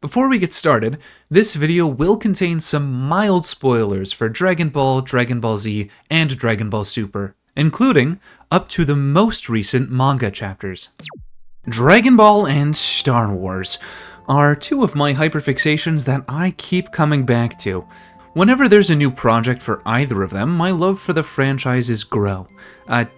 Before we get started, this video will contain some mild spoilers for Dragon Ball, Dragon Ball Z, and Dragon Ball Super, including up to the most recent manga chapters. Dragon Ball and Star Wars are two of my hyperfixations that I keep coming back to. Whenever there's a new project for either of them, my love for the franchises grow,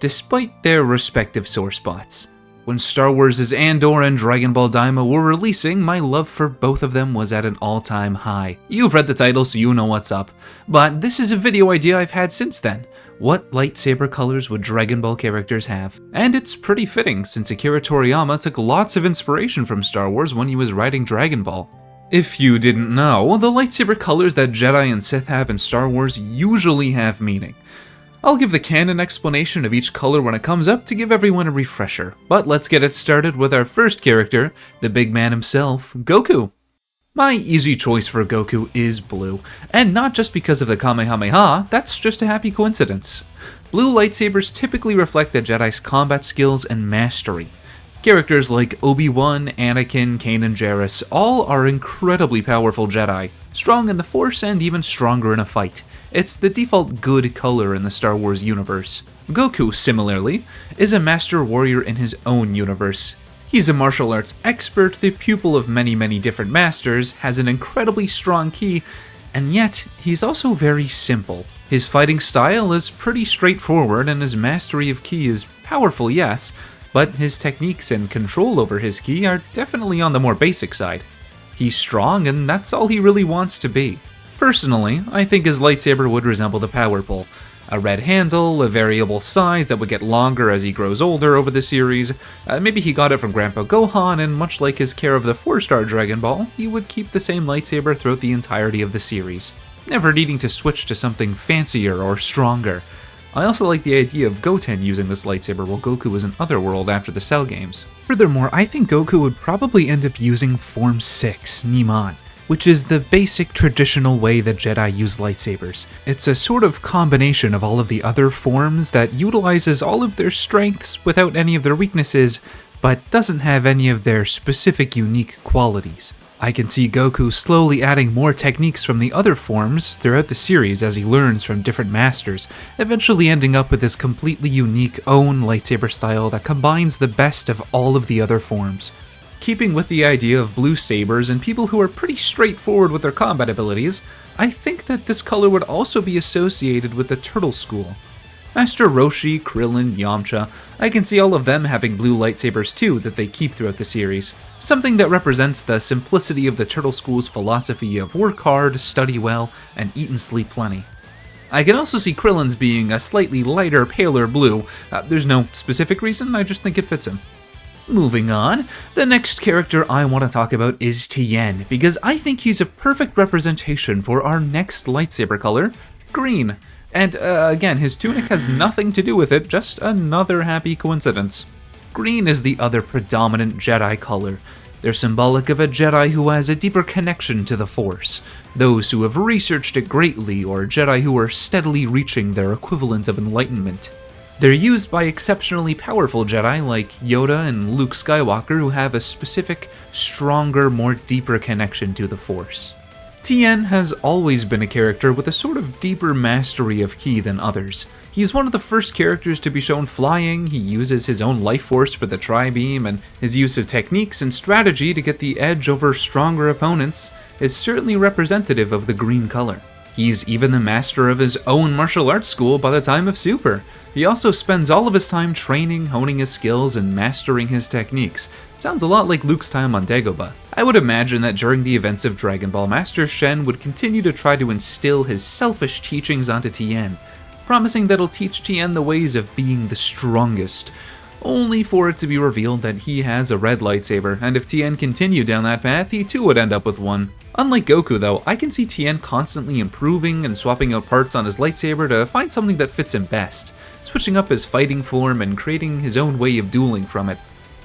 despite their respective sore spots. When Star Wars' Andor and Dragon Ball Daima were releasing, my love for both of them was at an all-time high. You've read the title, so you know what's up. But this is a video idea I've had since then. What lightsaber colors would Dragon Ball characters have? And it's pretty fitting, since Akira Toriyama took lots of inspiration from Star Wars when he was writing Dragon Ball. If you didn't know, the lightsaber colors that Jedi and Sith have in Star Wars usually have meaning. I'll give the canon explanation of each color when it comes up to give everyone a refresher, but let's get it started with our first character, the big man himself, Goku. My easy choice for Goku is blue, and not just because of the Kamehameha, that's just a happy coincidence. Blue lightsabers typically reflect the Jedi's combat skills and mastery. Characters like Obi-Wan, Anakin, Kanan Jarrus all are incredibly powerful Jedi, strong in the Force and even stronger in a fight. It's the default good color in the Star Wars universe. Goku, similarly, is a master warrior in his own universe. He's a martial arts expert, the pupil of many different masters, has an incredibly strong ki, and yet he's also very simple. His fighting style is pretty straightforward and his mastery of ki is powerful, yes, but his techniques and control over his ki are definitely on the more basic side. He's strong and that's all he really wants to be. Personally, I think his lightsaber would resemble the Power Pole. A red handle, a variable size that would get longer as he grows older over the series. Maybe he got it from Grandpa Gohan, and much like his care of the 4-star Dragon Ball, he would keep the same lightsaber throughout the entirety of the series, never needing to switch to something fancier or stronger. I also like the idea of Goten using this lightsaber while Goku was in Otherworld after the Cell games. Furthermore, I think Goku would probably end up using Form 6, Niman, which is the basic traditional way that Jedi use lightsabers. It's a sort of combination of all of the other forms that utilizes all of their strengths without any of their weaknesses, but doesn't have any of their specific unique qualities. I can see Goku slowly adding more techniques from the other forms throughout the series as he learns from different masters, eventually ending up with his completely unique own lightsaber style that combines the best of all of the other forms. Keeping with the idea of blue sabers and people who are pretty straightforward with their combat abilities, I think that this color would also be associated with the Turtle School. Master Roshi, Krillin, Yamcha, I can see all of them having blue lightsabers too that they keep throughout the series, something that represents the simplicity of the Turtle School's philosophy of work hard, study well, and eat and sleep plenty. I can also see Krillin's being a slightly lighter, paler blue. There's no specific reason, I just think it fits him. Moving on, the next character I want to talk about is Tien, because I think he's a perfect representation for our next lightsaber color, green. And again, his tunic has nothing to do with it, just another happy coincidence. Green is the other predominant Jedi color. They're symbolic of a Jedi who has a deeper connection to the Force, those who have researched it greatly, or Jedi who are steadily reaching their equivalent of enlightenment. They're used by exceptionally powerful Jedi like Yoda and Luke Skywalker who have a specific, stronger, more deeper connection to the Force. Tien has always been a character with a sort of deeper mastery of ki than others. He's one of the first characters to be shown flying, he uses his own life force for the Tri-Beam, and his use of techniques and strategy to get the edge over stronger opponents is certainly representative of the green color. He's even the master of his own martial arts school by the time of Super. He also spends all of his time training, honing his skills, and mastering his techniques. Sounds a lot like Luke's time on Dagobah. I would imagine that during the events of Dragon Ball, Master Shen would continue to try to instill his selfish teachings onto Tien, promising that he'll teach Tien the ways of being the strongest, only for it to be revealed that he has a red lightsaber, and if Tien continued down that path, he too would end up with one. Unlike Goku though, I can see Tien constantly improving and swapping out parts on his lightsaber to find something that fits him best, switching up his fighting form and creating his own way of dueling from it.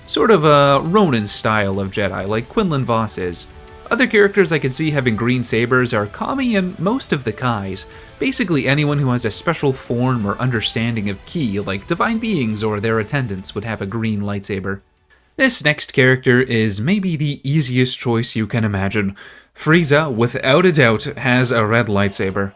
Sort of a Ronin style of Jedi, like Quinlan Vos is. Other characters I can see having green sabers are Kami and most of the Kais, basically anyone who has a special form or understanding of ki, like divine beings or their attendants would have a green lightsaber. This next character is maybe the easiest choice you can imagine. Frieza, without a doubt, has a red lightsaber.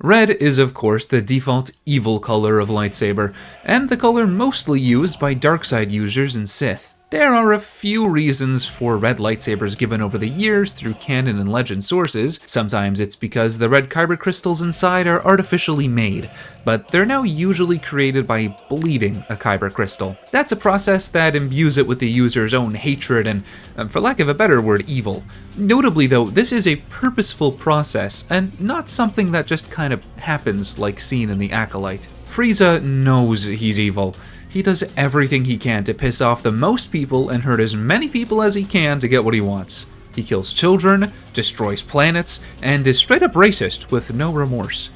Red is of course the default evil color of lightsaber, and the color mostly used by darkside users and Sith. There are a few reasons for red lightsabers given over the years through canon and legend sources. Sometimes it's because the red kyber crystals inside are artificially made, but they're now usually created by bleeding a kyber crystal. That's a process that imbues it with the user's own hatred and, for lack of a better word, evil. Notably though, this is a purposeful process, and not something that just kind of happens like seen in the Acolyte. Frieza knows he's evil. He does everything he can to piss off the most people and hurt as many people as he can to get what he wants. He kills children, destroys planets, and is straight up racist with no remorse.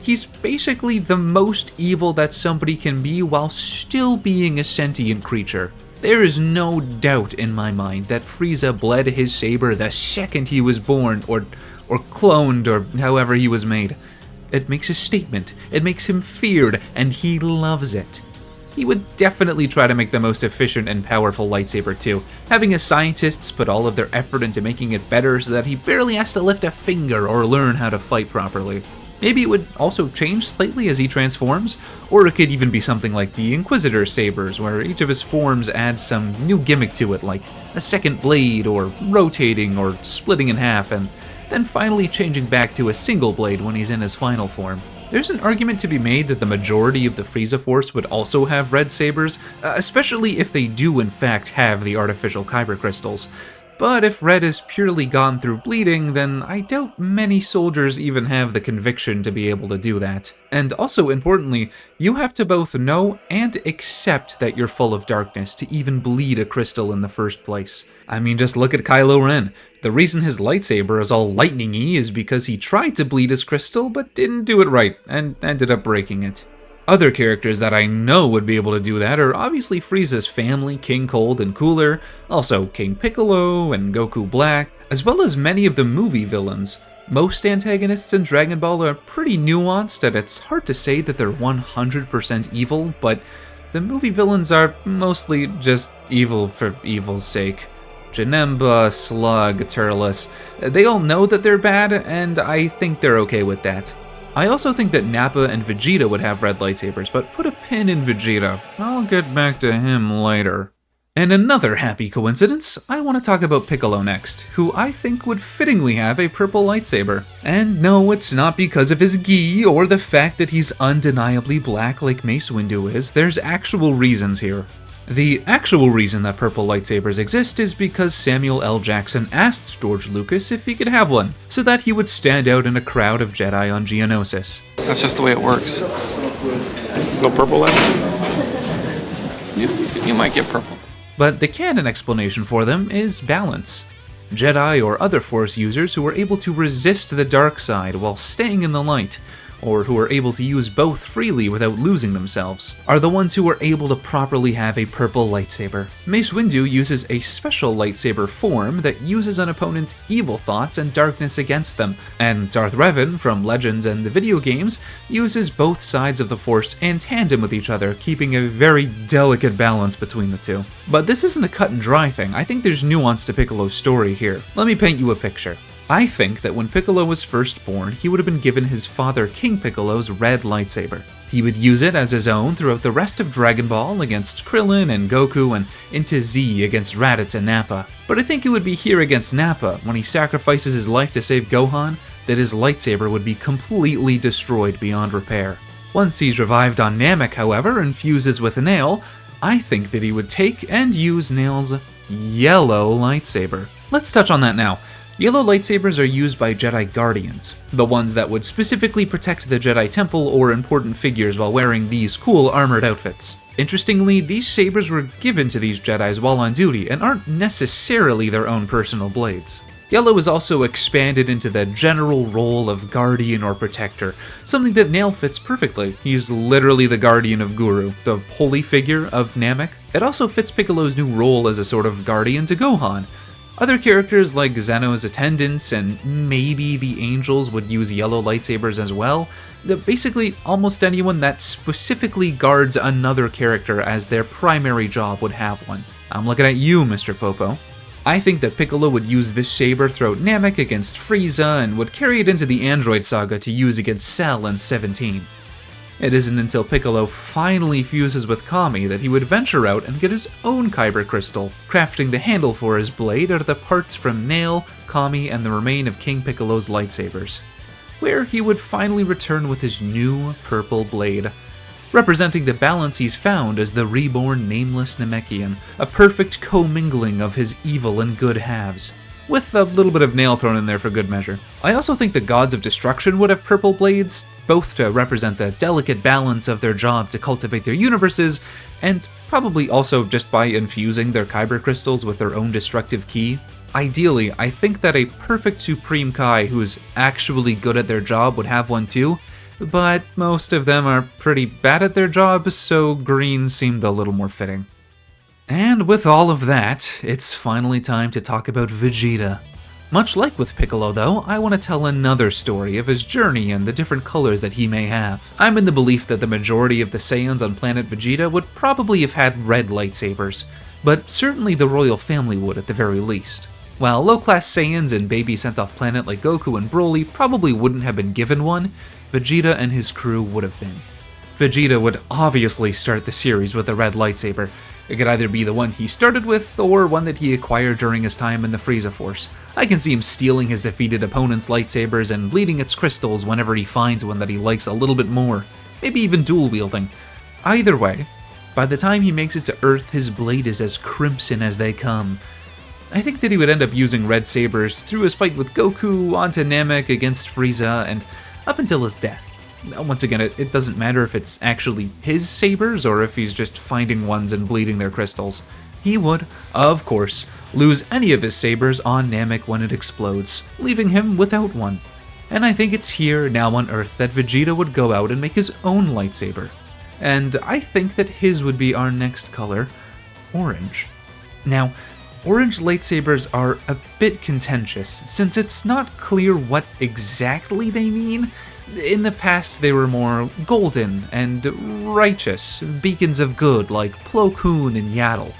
He's basically the most evil that somebody can be while still being a sentient creature. There is no doubt in my mind that Frieza bled his saber the second he was born, or cloned, or however he was made. It makes a statement, it makes him feared, and he loves it. He would definitely try to make the most efficient and powerful lightsaber too, having his scientists put all of their effort into making it better so that he barely has to lift a finger or learn how to fight properly. Maybe it would also change slightly as he transforms, or it could even be something like the Inquisitor sabers, where each of his forms adds some new gimmick to it, like a second blade, or rotating, or splitting in half, and then finally changing back to a single blade when he's in his final form. There's an argument to be made that the majority of the Frieza Force would also have red sabers, especially if they do in fact have the artificial kyber crystals. But if red is purely gone through bleeding, then I doubt many soldiers even have the conviction to be able to do that. And also importantly, you have to both know and accept that you're full of darkness to even bleed a crystal in the first place. I mean, just look at Kylo Ren. The reason his lightsaber is all lightning-y is because he tried to bleed his crystal but didn't do it right and ended up breaking it. Other characters that I know would be able to do that are obviously Frieza's family, King Cold and Cooler, also King Piccolo and Goku Black, as well as many of the movie villains. Most antagonists in Dragon Ball are pretty nuanced, and it's hard to say that they're 100% evil, but the movie villains are mostly just evil for evil's sake. Janemba, Slug, Turles, they all know that they're bad, and I think they're okay with that. I also think that Nappa and Vegeta would have red lightsabers, but put a pin in Vegeta. I'll get back to him later. And another happy coincidence, I want to talk about Piccolo next, who I think would fittingly have a purple lightsaber. And no, it's not because of his gi or the fact that he's undeniably black like Mace Windu is. There's actual reasons here. The actual reason that purple lightsabers exist is because Samuel L. Jackson asked George Lucas if he could have one, so that he would stand out in a crowd of Jedi on Geonosis. That's just the way it works. No purple left? You might get purple. But the canon explanation for them is balance. Jedi or other Force users who are able to resist the dark side while staying in the light, or who are able to use both freely without losing themselves, are the ones who are able to properly have a purple lightsaber. Mace Windu uses a special lightsaber form that uses an opponent's evil thoughts and darkness against them, and Darth Revan from Legends and the video games uses both sides of the Force in tandem with each other, keeping a very delicate balance between the two. But this isn't a cut and dry thing. I think there's nuance to Piccolo's story here. Let me paint you a picture. I think that when Piccolo was first born, he would have been given his father King Piccolo's red lightsaber. He would use it as his own throughout the rest of Dragon Ball against Krillin and Goku, and into Z against Raditz and Nappa. But I think it would be here against Nappa, when he sacrifices his life to save Gohan, that his lightsaber would be completely destroyed beyond repair. Once he's revived on Namek, however, and fuses with Nail, I think that he would take and use Nail's yellow lightsaber. Let's touch on that now. Yellow lightsabers are used by Jedi Guardians, the ones that would specifically protect the Jedi Temple or important figures while wearing these cool armored outfits. Interestingly, these sabers were given to these Jedis while on duty and aren't necessarily their own personal blades. Yellow is also expanded into the general role of Guardian or Protector, something that Nail fits perfectly. He's literally the Guardian of Guru, the holy figure of Namek. It also fits Piccolo's new role as a sort of Guardian to Gohan. Other characters like Zeno's attendants and maybe the Angels would use yellow lightsabers as well. Basically, almost anyone that specifically guards another character as their primary job would have one. I'm looking at you, Mr. Popo. I think that Piccolo would use this saber throughout Namek against Frieza and would carry it into the Android Saga to use against Cell and 17. It isn't until Piccolo finally fuses with Kami that he would venture out and get his own Kyber Crystal, crafting the handle for his blade out of the parts from Nail, Kami, and the remain of King Piccolo's lightsabers, where he would finally return with his new purple blade, representing the balance he's found as the reborn nameless Namekian, a perfect commingling of his evil and good halves, with a little bit of Nail thrown in there for good measure. I also think the Gods of Destruction would have purple blades, both to represent the delicate balance of their job to cultivate their universes, and probably also just by infusing their Kyber crystals with their own destructive ki. Ideally, I think that a perfect Supreme Kai who's actually good at their job would have one too, but most of them are pretty bad at their job, so green seemed a little more fitting. And with all of that, it's finally time to talk about Vegeta. Much like with Piccolo though, I want to tell another story of his journey and the different colors that he may have. I'm in the belief that the majority of the Saiyans on planet Vegeta would probably have had red lightsabers, but certainly the royal family would at the very least. While low-class Saiyans and baby sent-off planet like Goku and Broly probably wouldn't have been given one, Vegeta and his crew would have been. Vegeta would obviously start the series with a red lightsaber. It could either be the one he started with, or one that he acquired during his time in the Frieza Force. I can see him stealing his defeated opponent's lightsabers and bleeding its crystals whenever he finds one that he likes a little bit more, maybe even dual-wielding. Either way, by the time he makes it to Earth, his blade is as crimson as they come. I think that he would end up using red sabers through his fight with Goku, onto Namek against Frieza, and up until his death. Once again, it doesn't matter if it's actually his sabers or if he's just finding ones and bleeding their crystals. He would, of course, lose any of his sabers on Namek when it explodes, leaving him without one. And I think it's here, now on Earth, that Vegeta would go out and make his own lightsaber. And I think that his would be our next color, orange. Now, orange lightsabers are a bit contentious, since it's not clear what exactly they mean. In the past, they were more golden and righteous, beacons of good like Plo Koon and Yaddle.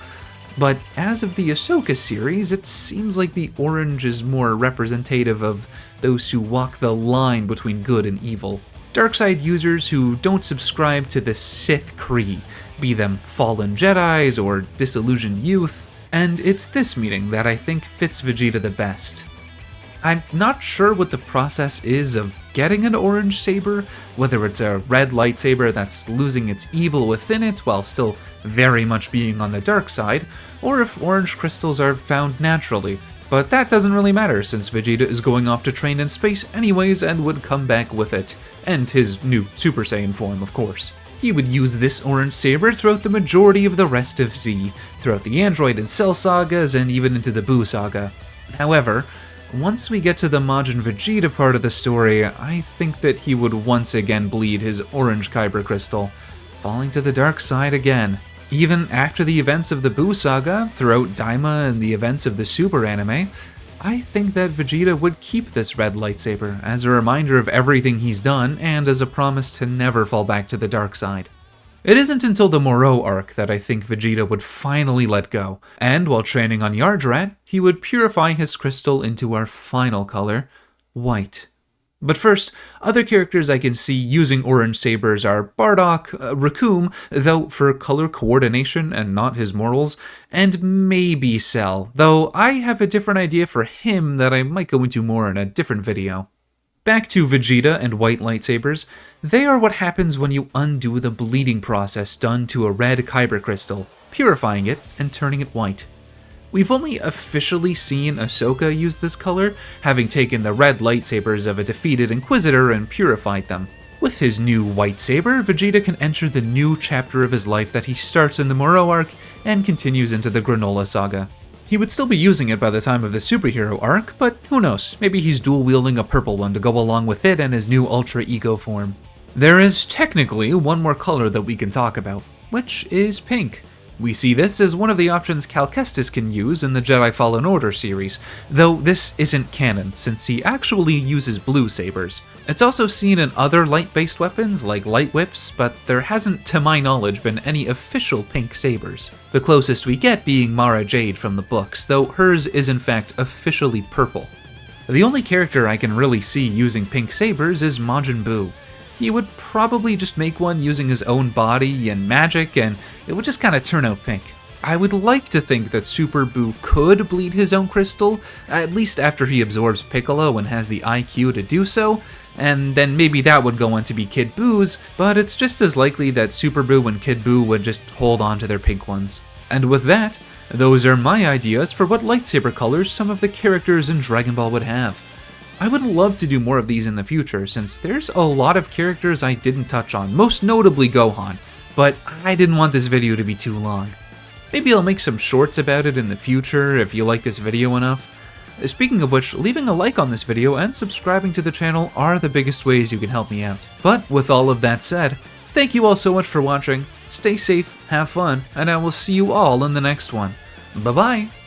But as of the Ahsoka series, it seems like the orange is more representative of those who walk the line between good and evil. Darkside users who don't subscribe to the Sith Creed, be them fallen Jedis or disillusioned youth, and it's this meaning that I think fits Vegeta the best. I'm not sure what the process is of getting an orange saber, whether it's a red lightsaber that's losing its evil within it while still very much being on the dark side, or if orange crystals are found naturally. But that doesn't really matter since Vegeta is going off to train in space anyways and would come back with it, and his new Super Saiyan form, of course. He would use this orange saber throughout the majority of the rest of Z, throughout the Android and Cell sagas, and even into the Buu saga. However, once we get to the Majin Vegeta part of the story, I think that he would once again bleed his orange Kyber crystal, falling to the dark side again. Even after the events of the Buu saga, throughout Daima and the events of the Super anime, I think that Vegeta would keep this red lightsaber as a reminder of everything he's done and as a promise to never fall back to the dark side. It isn't until the Moreau arc that I think Vegeta would finally let go, and while training on Yardrat, he would purify his crystal into our final color, white. But first, other characters I can see using orange sabers are Bardock, Raccoon, though for color coordination and not his morals, and maybe Cell, though I have a different idea for him that I might go into more in a different video. Back to Vegeta and white lightsabers, they are what happens when you undo the bleeding process done to a red Kyber crystal, purifying it and turning it white. We've only officially seen Ahsoka use this color, having taken the red lightsabers of a defeated Inquisitor and purified them. With his new white saber, Vegeta can enter the new chapter of his life that he starts in the Moreau arc and continues into the Granola saga. He would still be using it by the time of the superhero arc, but who knows, maybe he's dual-wielding a purple one to go along with it and his new Ultra Ego form. There is technically one more color that we can talk about, which is pink. We see this as one of the options Cal Kestis can use in the Jedi Fallen Order series, though this isn't canon since he actually uses blue sabers. It's also seen in other light-based weapons like light whips, but there hasn't, to my knowledge, been any official pink sabers. The closest we get being Mara Jade from the books, though hers is in fact officially purple. The only character I can really see using pink sabers is Majin Buu. He would probably just make one using his own body and magic, and it would just kind of turn out pink. I would like to think that Super Buu could bleed his own crystal, at least after he absorbs Piccolo and has the IQ to do so, and then maybe that would go on to be Kid Buu's, but it's just as likely that Super Buu and Kid Buu would just hold on to their pink ones. And with that, those are my ideas for what lightsaber colors some of the characters in Dragon Ball would have. I would love to do more of these in the future, since there's a lot of characters I didn't touch on, most notably Gohan, but I didn't want this video to be too long. Maybe I'll make some shorts about it in the future if you like this video enough. Speaking of which, leaving a like on this video and subscribing to the channel are the biggest ways you can help me out. But with all of that said, thank you all so much for watching, stay safe, have fun, and I will see you all in the next one. Bye bye!